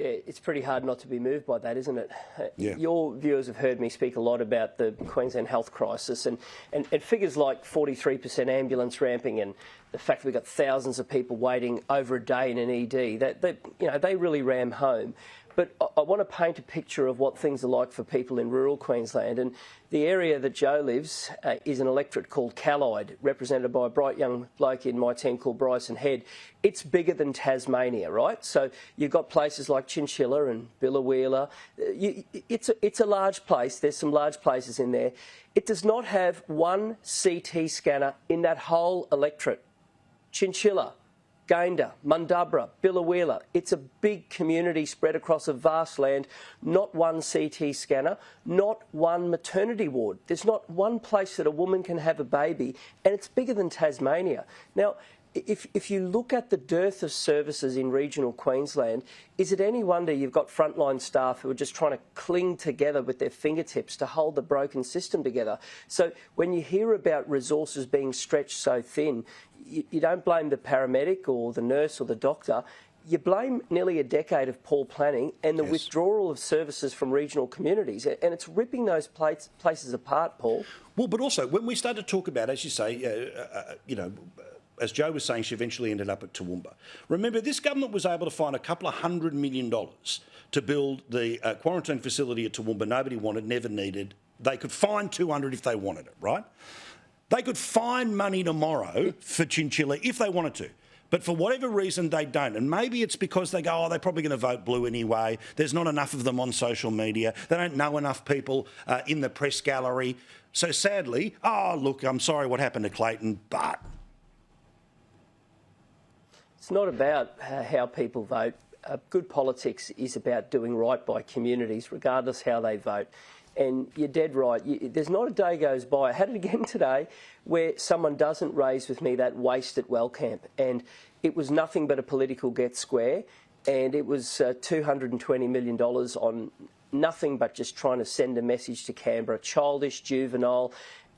It's pretty hard not to be moved by that, isn't it? Yeah. Your viewers have heard me speak a lot about the Queensland health crisis and figures like 43% ambulance ramping and the fact that we've got thousands of people waiting over a day in an ED. They really ram home. But I want to paint a picture of what things are like for people in rural Queensland. And the area that Joe lives is an electorate called Callide, represented by a bright young bloke in my team called Bryson Head. It's bigger than Tasmania, right? So you've got places like Chinchilla and Biloela. It's a large place. There's some large places in there. It does not have one CT scanner in that whole electorate. Chinchilla, Gayndah, Mundubra, Biloela. It's a big community spread across a vast land. Not one CT scanner, not one maternity ward. There's not one place that a woman can have a baby, and it's bigger than Tasmania. Now, if you look at the dearth of services in regional Queensland, is it any wonder you've got frontline staff who are just trying to cling together with their fingertips to hold the broken system together? So when you hear about resources being stretched so thin, you don't blame the paramedic or the nurse or the doctor. You blame nearly a decade of poor planning and the withdrawal of services from regional communities. And it's ripping those places apart, Paul. Well, but also, when we start to talk about, as you say, as Joe was saying, she eventually ended up at Toowoomba. Remember, this government was able to find $200 million to build the quarantine facility at Toowoomba. Nobody wanted, never needed. They could find 200 if they wanted it, right? They could find money tomorrow for Chinchilla if they wanted to. But for whatever reason, they don't. And maybe it's because they go, they're probably going to vote blue anyway. There's not enough of them on social media. They don't know enough people in the press gallery. So sadly, look, I'm sorry what happened to Clayton, but... It's not about how people vote. Good politics is about doing right by communities, regardless how they vote. And you're dead right. There's not a day goes by. I had it again today where someone doesn't raise with me that waste at Wellcamp. And it was nothing but a political get square. And it was $220 million on nothing but just trying to send a message to Canberra, childish, juvenile.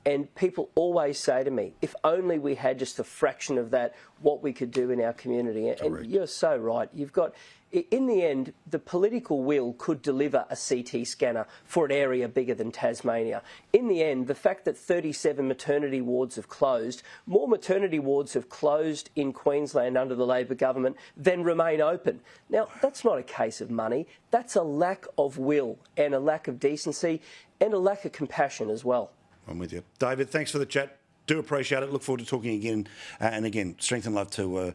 And people always say to me, if only we had just a fraction of that, what we could do in our community. And you're so right. You've got, in the end, the political will could deliver a CT scanner for an area bigger than Tasmania. In the end, the fact that 37 maternity wards have closed, more maternity wards have closed in Queensland under the Labor government than remain open. Now, that's not a case of money. That's a lack of will and a lack of decency and a lack of compassion as well. I'm with you. David, thanks for the chat. Do appreciate it. Look forward to talking again. And again, strength and love to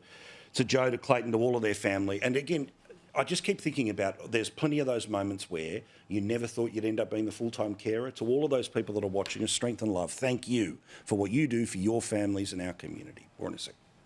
Joe, to Clayton, to all of their family. And again, I just keep thinking about there's plenty of those moments where you never thought you'd end up being the full-time carer. To all of those people that are watching us, strength and love. Thank you for what you do for your families and our community. We're in a sec.